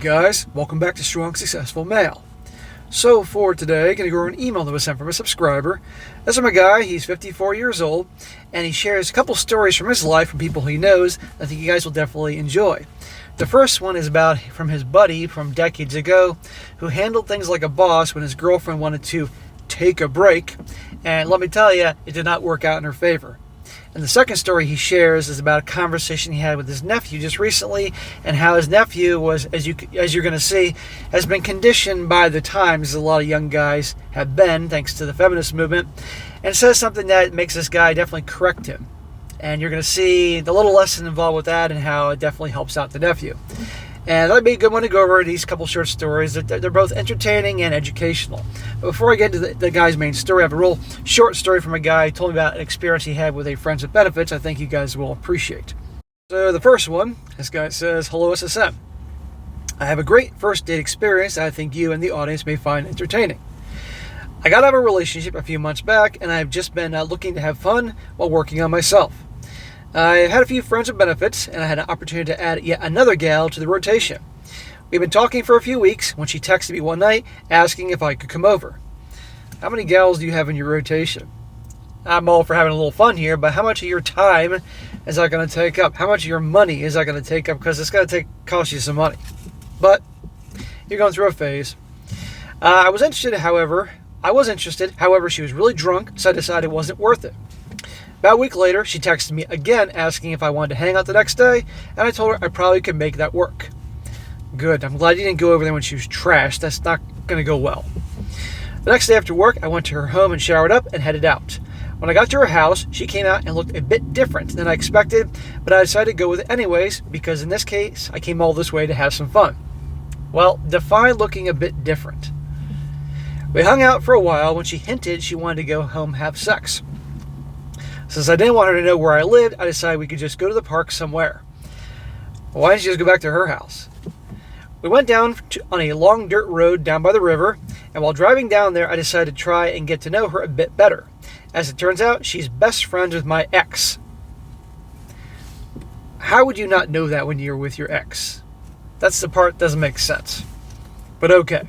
guys, welcome back to Strong Successful Male. So for today, I'm going to go over an email that was sent from a subscriber. This is my guy, he's 54 years old, and he shares a couple stories from his life from people he knows that I think you guys will definitely enjoy. The first one is about from his buddy from decades ago who handled things like a boss when his girlfriend wanted to take a break, and let me tell you, it did not work out in her favor. And the second story he shares is about a conversation he had with his nephew just recently, and how his nephew was, as you're going to see, has been conditioned by the times, as a lot of young guys have been, thanks to the feminist movement, and says something that makes this guy definitely correct him. And you're going to see the little lesson involved with that and how it definitely helps out the nephew. And that'd be a good one to go over these couple short stories. They're both entertaining and educational. But before I get into the guy's main story, I have a real short story from a guy who told me about an experience he had with a Friends with Benefits I think you guys will appreciate. So the first one, this guy says, "Hello SSM. I have a great first date experience that I think you and the audience may find entertaining. I got out of a relationship a few months back, and I've just been looking to have fun while working on myself. I had a few friends with benefits, and I had an opportunity to add yet another gal to the rotation. We've been talking for a few weeks when she texted me one night asking if I could come over. How many gals do you have in your rotation? I'm all for having a little fun here, but how much of your time is that going to take up? How much of your money is that going to take up? Because it's going to cost you some money. But you're going through a phase. I was interested, however, she was really drunk, so I decided it wasn't worth it. About a week later, she texted me again asking if I wanted to hang out the next day, and I told her I probably could make that work. Good, I'm glad you didn't go over there when she was trashed. That's not going to go well. The next day after work, I went to her home and showered up and headed out. When I got to her house, she came out and looked a bit different than I expected, but I decided to go with it anyways, because in this case, I came all this way to have some fun. Well, define looking a bit different. We hung out for a while when she hinted she wanted to go home have sex. Since I didn't want her to know where I lived, I decided we could just go to the park somewhere. Why didn't she just go back to her house? We went down on a long dirt road down by the river, and while driving down there, I decided to try and get to know her a bit better. As it turns out, she's best friends with my ex. How would you not know that when you're with your ex? That's the part that doesn't make sense. But okay.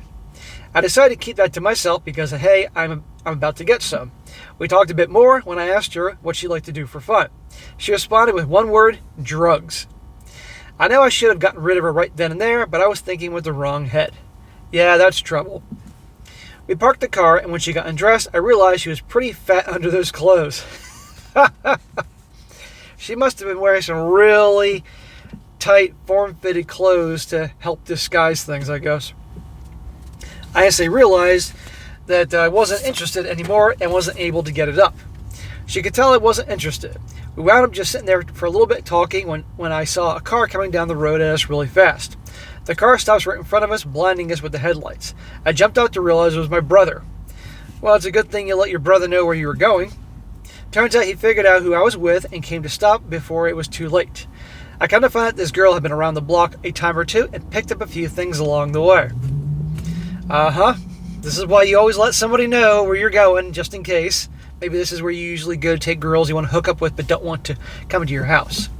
I decided to keep that to myself because, hey, I'm about to get some. We talked a bit more when I asked her what she liked to do for fun. She responded with one word: drugs. I know I should have gotten rid of her right then and there, but I was thinking with the wrong head. Yeah, that's trouble. We parked the car, and when she got undressed, I realized she was pretty fat under those clothes. She must have been wearing some really tight, form-fitted clothes to help disguise things, I guess. I instantly realized that I wasn't interested anymore and wasn't able to get it up. She could tell I wasn't interested. We wound up just sitting there for a little bit talking when I saw a car coming down the road at us really fast. The car stops right in front of us, blinding us with the headlights. I jumped out to realize it was my brother. Well, it's a good thing you let your brother know where you were going. Turns out he figured out who I was with and came to stop before it was too late. I kind of found out this girl had been around the block a time or two and picked up a few things along the way. This is why you always let somebody know where you're going, just in case. Maybe this is where you usually go to take girls you want to hook up with but don't want to come into your house.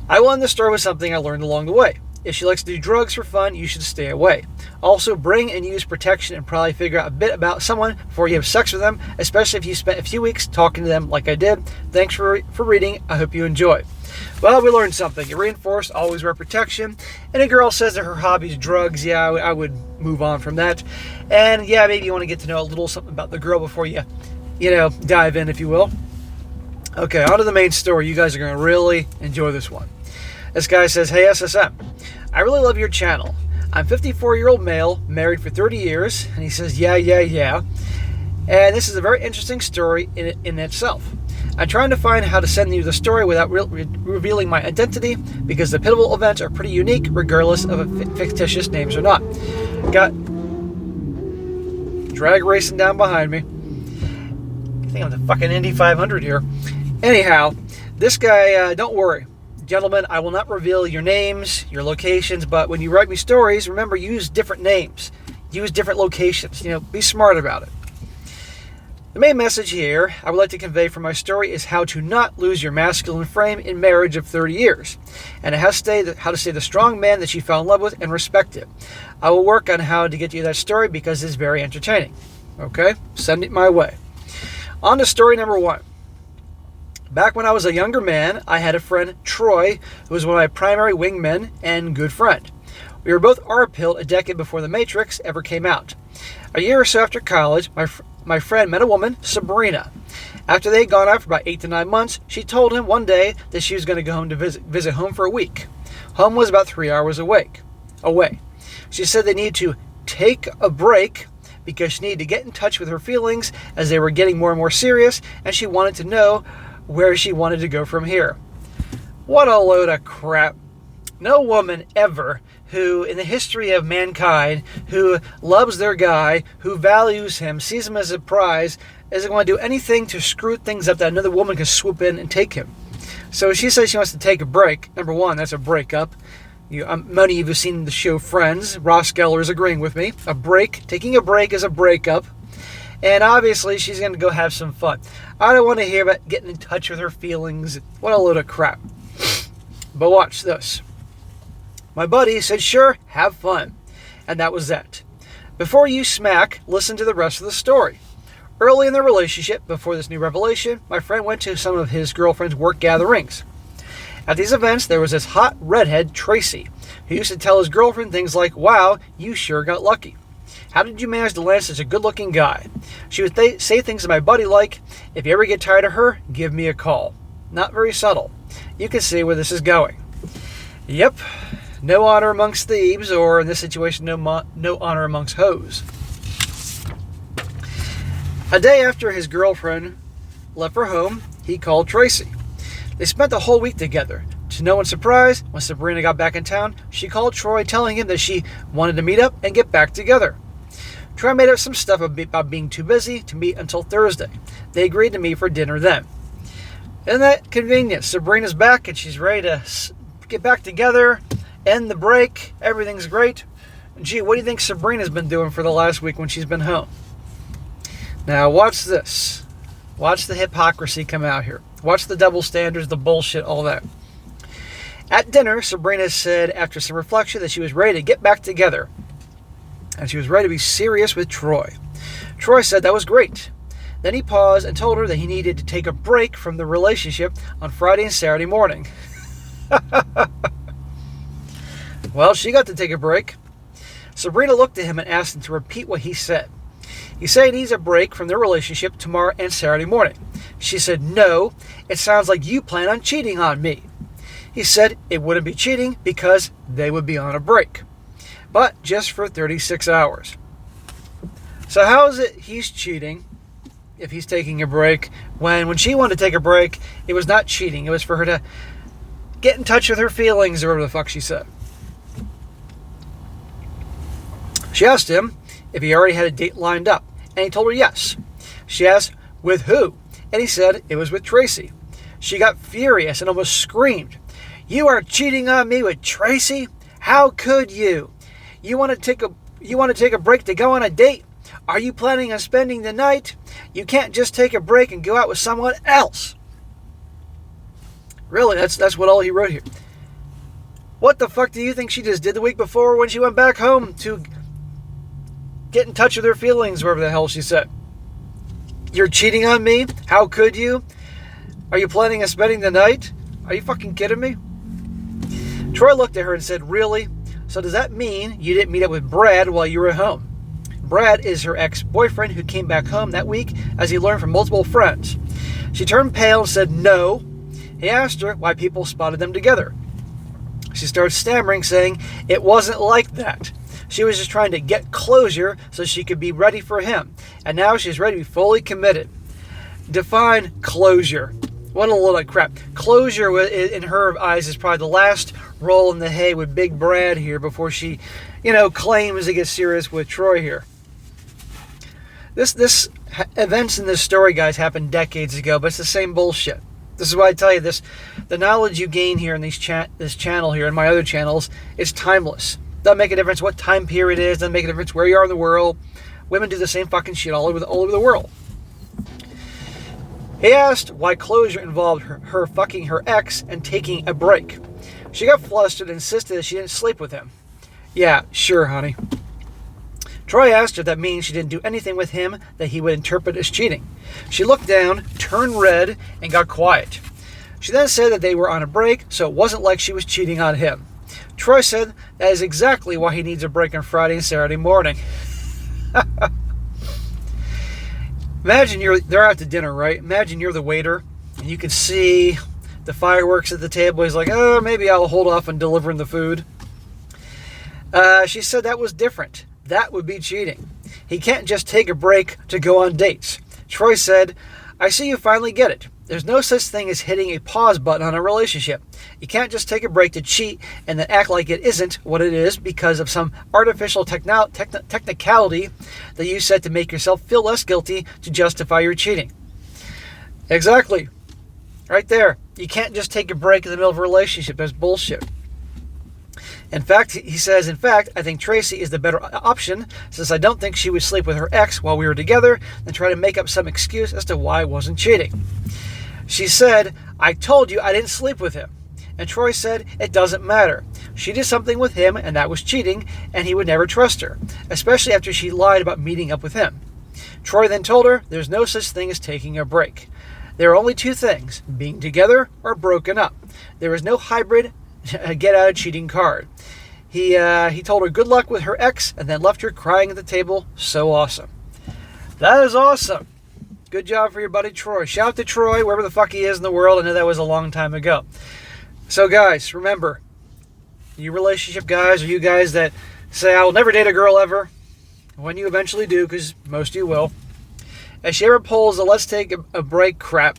I will end this story with something I learned along the way. If she likes to do drugs for fun, you should stay away. Also, bring and use protection and probably figure out a bit about someone before you have sex with them, especially if you spent a few weeks talking to them like I did. Thanks for reading. I hope you enjoy. Well, we learned something. You reinforce, always wear protection. And a girl says that her hobby is drugs. Yeah, I would move on from that. And yeah, maybe you want to get to know a little something about the girl before you dive in, if you will. Okay, on to the main story. You guys are going to really enjoy this one. This guy says, "Hey SSM, I really love your channel. I'm 54-year-old male, married for 30 years. And he says, yeah. And this is a very interesting story in itself. I'm trying to find how to send you the story without revealing my identity, because the pivotal events are pretty unique regardless of if fictitious names or not." Got drag racing down behind me. I think I'm the fucking Indy 500 here. Anyhow, this guy, don't worry. Gentlemen, I will not reveal your names, your locations, but when you write me stories, remember, use different names. Use different locations. Be smart about it. The main message here I would like to convey from my story is how to not lose your masculine frame in marriage of 30 years, and how to stay the strong man that you fell in love with and respect it. I will work on how to get you that story because it's very entertaining. Okay? Send it my way. On to story number 1. Back when I was a younger man, I had a friend, Troy, who was one of my primary wingmen and good friend. We were both R-pilled a decade before The Matrix ever came out. A year or so after college, my friend met a woman, Sabrina. After they had gone out for about 8 to 9 months, she told him one day that she was going to go home to visit home for a week. Home was about 3 hours away. She said they needed to take a break because she needed to get in touch with her feelings as they were getting more and more serious, and she wanted to know where she wanted to go from here. What a load of crap. No woman ever who, in the history of mankind, who loves their guy, who values him, sees him as a prize, isn't going to do anything to screw things up that another woman can swoop in and take him. So she says she wants to take a break. Number 1, that's a breakup. Many of you have seen the show Friends. Ross Geller is agreeing with me. Taking a break is a breakup. And obviously, she's going to go have some fun. I don't want to hear about getting in touch with her feelings. What a load of crap. But watch this. My buddy said, sure, have fun. And that was that. Before you smack, listen to the rest of the story. Early in their relationship, before this new revelation, my friend went to some of his girlfriend's work gatherings. At these events, there was this hot redhead, Tracy, who used to tell his girlfriend things like, wow, you sure got lucky. How did you manage to land such a good-looking guy? She would say things to my buddy like, if you ever get tired of her, give me a call. Not very subtle. You can see where this is going. Yep, no honor amongst thieves, or in this situation, no honor amongst hoes. A day after his girlfriend left for home, he called Tracy. They spent the whole week together. To no one's surprise, when Sabrina got back in town, she called Troy telling him that she wanted to meet up and get back together. Troy made up some stuff about being too busy to meet until Thursday. They agreed to meet for dinner then. Isn't that convenient? Sabrina's back and she's ready to get back together, end the break, everything's great. Gee, what do you think Sabrina's been doing for the last week when she's been home? Now watch this. Watch the hypocrisy come out here. Watch the double standards, the bullshit, all that. At dinner, Sabrina said after some reflection that she was ready to get back together. And she was ready to be serious with Troy. Troy said that was great. Then he paused and told her that he needed to take a break from the relationship on Friday and Saturday morning. Well, she got to take a break. Sabrina looked at him and asked him to repeat what he said. He said he needs a break from their relationship tomorrow and Saturday morning. She said, no, it sounds like you plan on cheating on me. He said it wouldn't be cheating because they would be on a break, but just for 36 hours. So how is it he's cheating if he's taking a break when she wanted to take a break, it was not cheating. It was for her to get in touch with her feelings or whatever the fuck she said. She asked him if he already had a date lined up, and he told her yes. She asked, with who? And he said it was with Tracy. She got furious and almost screamed, you are cheating on me with Tracy? How could you? You want to take a break to go on a date? Are you planning on spending the night? You can't just take a break and go out with someone else. Really, that's what all he wrote here. What the fuck do you think she just did the week before when she went back home to get in touch with her feelings, wherever the hell she said? You're cheating on me? How could you? Are you planning on spending the night? Are you fucking kidding me? Troy looked at her and said, really? So does that mean you didn't meet up with Brad while you were at home? Brad is her ex-boyfriend who came back home that week as he learned from multiple friends. She turned pale and said no. He asked her why people spotted them together. She started stammering, saying it wasn't like that. She was just trying to get closure so she could be ready for him. And now she's ready to be fully committed. Define closure. What a load of crap. Closure, in her eyes, is probably the last roll in the hay with Big Brad here before she, claims to get serious with Troy here. This events in this story, guys, happened decades ago, but it's the same bullshit. This is why I tell you this. The knowledge you gain here in this channel here and my other channels is timeless. Doesn't make a difference what time period it is. Doesn't make a difference where you are in the world. Women do the same fucking shit all over the world. He asked why closure involved her fucking her ex and taking a break. She got flustered and insisted that she didn't sleep with him. Yeah, sure, honey. Troy asked her if that means she didn't do anything with him that he would interpret as cheating. She looked down, turned red, and got quiet. She then said that they were on a break, so it wasn't like she was cheating on him. Troy said that is exactly why he needs a break on Friday and Saturday morning. Imagine they're out to dinner, right? Imagine you're the waiter, and you can see the fireworks at the table. He's like, oh, maybe I'll hold off on delivering the food. She said that was different. That would be cheating. He can't just take a break to go on dates. Troy said, I see you finally get it. There's no such thing as hitting a pause button on a relationship. You can't just take a break to cheat and then act like it isn't what it is because of some artificial technicality that you said to make yourself feel less guilty to justify your cheating. Exactly. Right there. You can't just take a break in the middle of a relationship. That's bullshit. In fact, he says, I think Tracy is the better option since I don't think she would sleep with her ex while we were together and try to make up some excuse as to why I wasn't cheating. She said, I told you I didn't sleep with him. And Troy said, it doesn't matter. She did something with him and that was cheating and he would never trust her, especially after she lied about meeting up with him. Troy then told her there's no such thing as taking a break. There are only two things, being together or broken up. There is no hybrid get out of cheating card. He told her good luck with her ex and then left her crying at the table. So awesome. That is awesome. Good job for your buddy Troy. Shout out to Troy, wherever the fuck he is in the world. I know that was a long time ago. So guys, remember, you relationship guys or you guys that say, I will never date a girl ever, when you eventually do, because most of you will, if she ever pulls the let's take a break crap,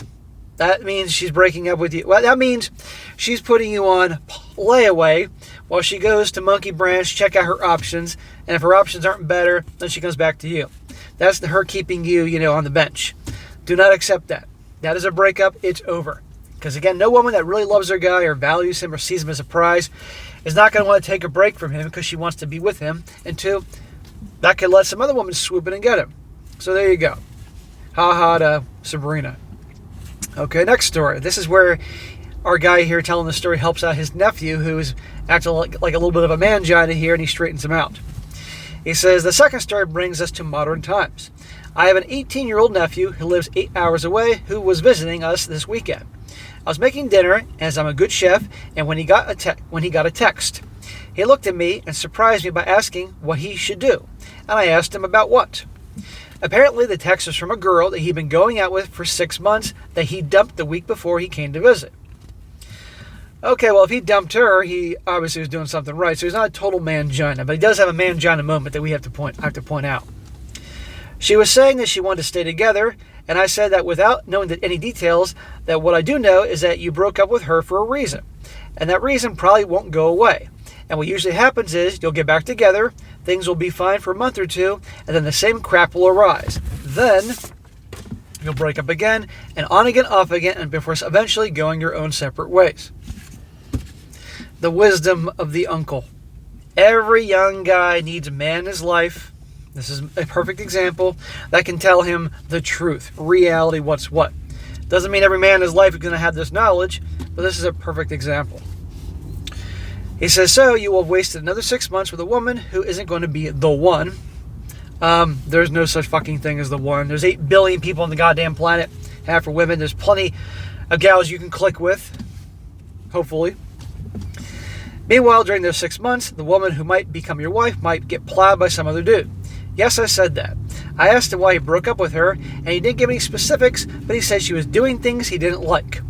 that means she's breaking up with you. Well, that means she's putting you on layaway while she goes to Monkey Branch, check out her options, and if her options aren't better, then she comes back to you. That's her keeping you, on the bench. Do not accept that. That is a breakup. It's over. Because again, no woman that really loves her guy or values him or sees him as a prize is not going to want to take a break from him because she wants to be with him. And two, that could let some other woman swoop in and get him. So there you go. Ha ha to Sabrina. Okay, next story. This is where our guy here telling the story helps out his nephew who is acting like a little bit of a mangina here, and he straightens him out. He says, the second story brings us to modern times. I have an 18-year-old nephew who lives 8 hours away who was visiting us this weekend. I was making dinner, as I'm a good chef, and when he got a text, he looked at me and surprised me by asking what he should do, and I asked him about what. Apparently, the text was from a girl that he'd been going out with for 6 months that he dumped the week before he came to visit. Okay, well, if he dumped her, he obviously was doing something right, so he's not a total mangina, but he does have a mangina moment that I have to point out. She was saying that she wanted to stay together, and I said that without knowing any details, that what I do know is that you broke up with her for a reason, and that reason probably won't go away. And what usually happens is you'll get back together, things will be fine for a month or two, and then the same crap will arise. Then you'll break up again, and on again, off again, and before eventually going your own separate ways. The wisdom of the uncle. Every young guy needs a man in his life. This is a perfect example that can tell him the truth, reality, what's what. Doesn't mean every man in his life is going to have this knowledge, but this is a perfect example. He says, so you will have wasted another 6 months with a woman who isn't going to be the one. There's no such fucking thing as the one. There's 8 billion people on the goddamn planet. Half for women. There's plenty of gals you can click with. Hopefully. Meanwhile, during those 6 months, the woman who might become your wife might get plowed by some other dude. Yes, I said that. I asked him why he broke up with her, and he didn't give any specifics, but he said she was doing things he didn't like,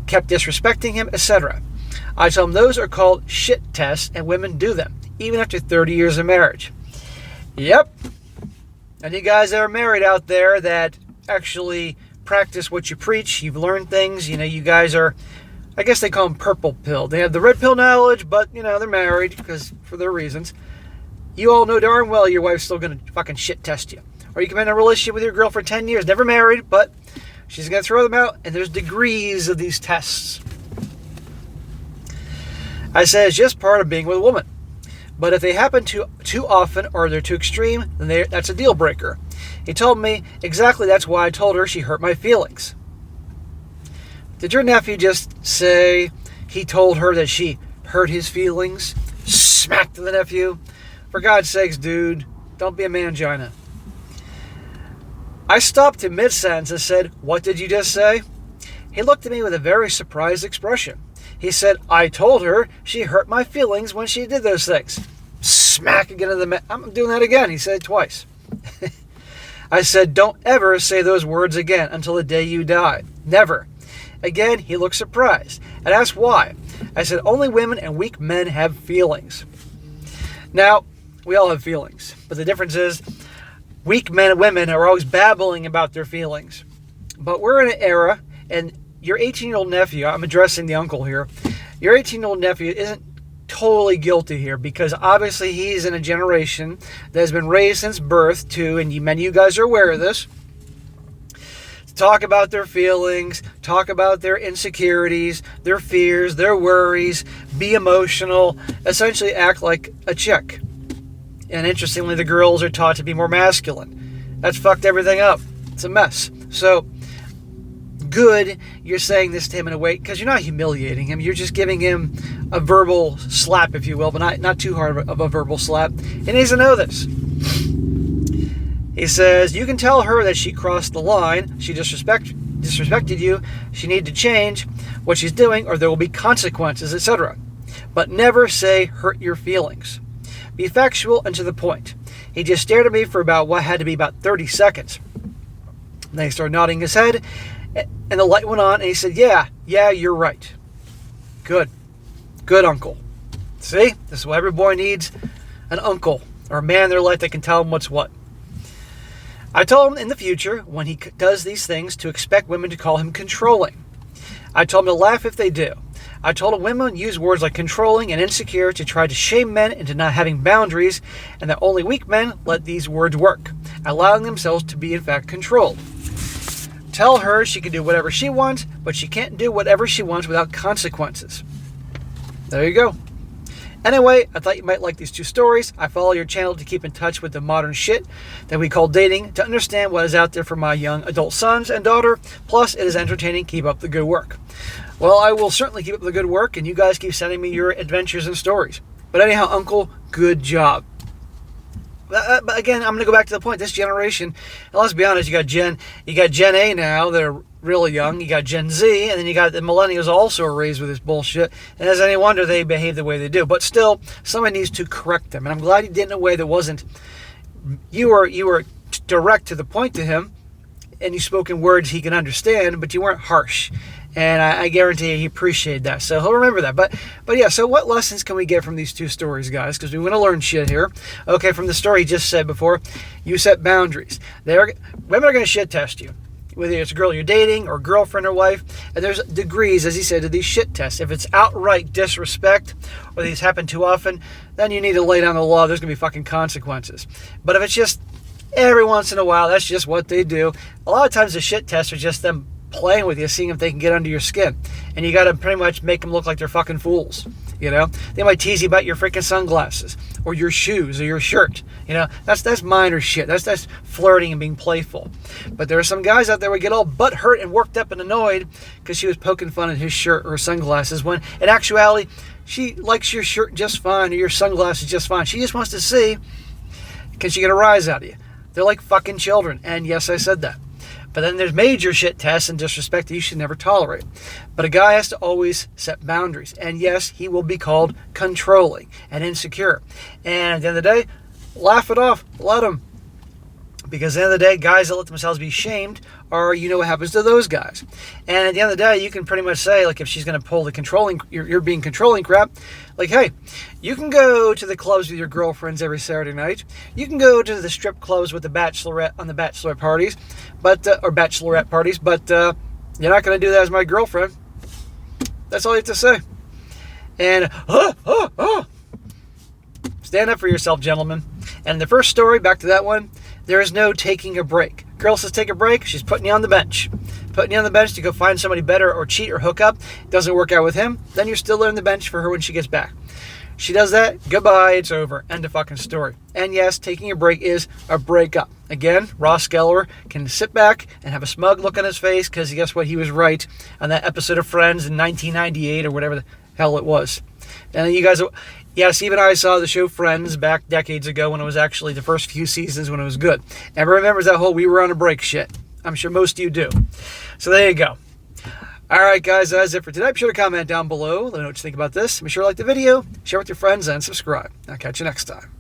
kept disrespecting him, etc. I told him those are called shit tests, and women do them, even after 30 years of marriage. Yep. And you guys that are married out there that actually practice what you preach, you've learned things, you guys are, I guess they call them purple pill. They have the red pill knowledge, but, they're married because for their reasons. You all know darn well your wife's still going to fucking shit test you. Or you can be in a relationship with your girl for 10 years, never married, but she's going to throw them out, and there's degrees of these tests. I said it's just part of being with a woman. But if they happen too often or they're too extreme, then that's a deal breaker. He told me exactly that's why I told her she hurt my feelings. Did your nephew just say he told her that she hurt his feelings? Smack to the nephew. For God's sakes, dude, don't be a mangina. I stopped in mid-sentence and said, "What did you just say?" He looked at me with a very surprised expression. He said, "I told her she hurt my feelings when she did those things." Smack again to the I'm doing that again. He said it twice. I said, "Don't ever say those words again until the day you die. Never." Again, he looked surprised and asked why. I said, "Only women and weak men have feelings." Now, we all have feelings, but the difference is weak men and women are always babbling about their feelings. But we're in an era, and your 18-year-old nephew, I'm addressing the uncle here, your 18-year-old nephew isn't totally guilty here, because obviously he's in a generation that has been raised since birth to, and many of you guys are aware of this, talk about their feelings, talk about their insecurities, their fears, their worries, be emotional, essentially act like a chick. And interestingly, the girls are taught to be more masculine. That's fucked everything up. It's a mess. So, good you're saying this to him in a way, because you're not humiliating him, you're just giving him a verbal slap, if you will, but not too hard of a verbal slap. He needs to know this. He says, "You can tell her that she crossed the line, she disrespected you, she needed to change what she's doing, or there will be consequences, etc. But never say hurt your feelings. Be factual and to the point." He just stared at me for what had to be about 30 seconds. Then he started nodding his head, and the light went on, and he said, yeah, you're right. Good, uncle. See, this is what every boy needs, an uncle, or a man in their life that can tell him what's what. I told him in the future, when he does these things, to expect women to call him controlling. I told him to laugh if they do. I told him women use words like controlling and insecure to try to shame men into not having boundaries, and that only weak men let these words work, allowing themselves to be in fact controlled. Tell her she can do whatever she wants, but she can't do whatever she wants without consequences. There you go. Anyway, I thought you might like these two stories. I follow your channel to keep in touch with the modern shit that we call dating, to understand what is out there for my young adult sons and daughter. Plus, it is entertaining. Keep up the good work. Well, I will certainly keep up the good work, and you guys keep sending me your adventures and stories. But anyhow, Uncle, good job. But again, I'm going to go back to the point. This generation, and let's be honest, you got Gen A now. They're really young. You got Gen Z, and then you got the millennials also are raised with this bullshit. And as any wonder, they behave the way they do. But still, somebody needs to correct them. And I'm glad you did it in a way that wasn't. You were direct to the point to him, and you spoke in words he can understand, but you weren't harsh. And I guarantee he appreciated that. So he'll remember that. But yeah, so what lessons can we get from these two stories, guys? Because we want to learn shit here. Okay, from the story he just said before, you set boundaries. Women are going to shit test you. Whether it's a girl you're dating or girlfriend or wife. And there's degrees, as he said, to these shit tests. If it's outright disrespect or these happen too often, then you need to lay down the law. There's going to be fucking consequences. But if it's just every once in a while, that's just what they do. A lot of times the shit tests are just them playing with you, seeing if they can get under your skin. And you got to pretty much make them look like they're fucking fools. You know, they might tease you about your freaking sunglasses or your shoes or your shirt. You know, that's minor shit. That's flirting and being playful. But there are some guys out there who get all butt hurt and worked up and annoyed because she was poking fun at his shirt or sunglasses, when in actuality she likes your shirt just fine or your sunglasses just fine. She just wants to see, can she get a rise out of you? They're like fucking children. And yes, I said that. But then there's major shit tests and disrespect that you should never tolerate. But a guy has to always set boundaries. And yes, he will be called controlling and insecure. And at the end of the day, laugh it off. Let him. Because at the end of the day, guys that let themselves be shamed are, you know what happens to those guys. And at the end of the day, you can pretty much say, like, if she's going to pull the controlling, you're being controlling crap, like, hey, you can go to the clubs with your girlfriends every Saturday night. You can go to the strip clubs with the bachelorette on the bachelorette parties, or bachelorette parties, but you're not going to do that as my girlfriend. That's all you have to say. And, stand up for yourself, gentlemen. And the first story, back to that one, there is no taking a break. Girl says take a break, she's putting you on the bench. Putting you on the bench to go find somebody better or cheat or hook up. Doesn't work out with him, then you're still on the bench for her when she gets back. She does that, goodbye, it's over. End of fucking story. And yes, taking a break is a breakup. Again, Ross Geller can sit back and have a smug look on his face because guess what? He was right on that episode of Friends in 1998 or whatever the hell it was. And you guys, yes, even I saw the show Friends back decades ago when it was actually the first few seasons when it was good. Everyone remembers that whole we were on a break shit. I'm sure most of you do. So there you go. All right, guys, that's it for today. Be sure to comment down below. Let me know what you think about this. Be sure to like the video, share with your friends, and subscribe. I'll catch you next time.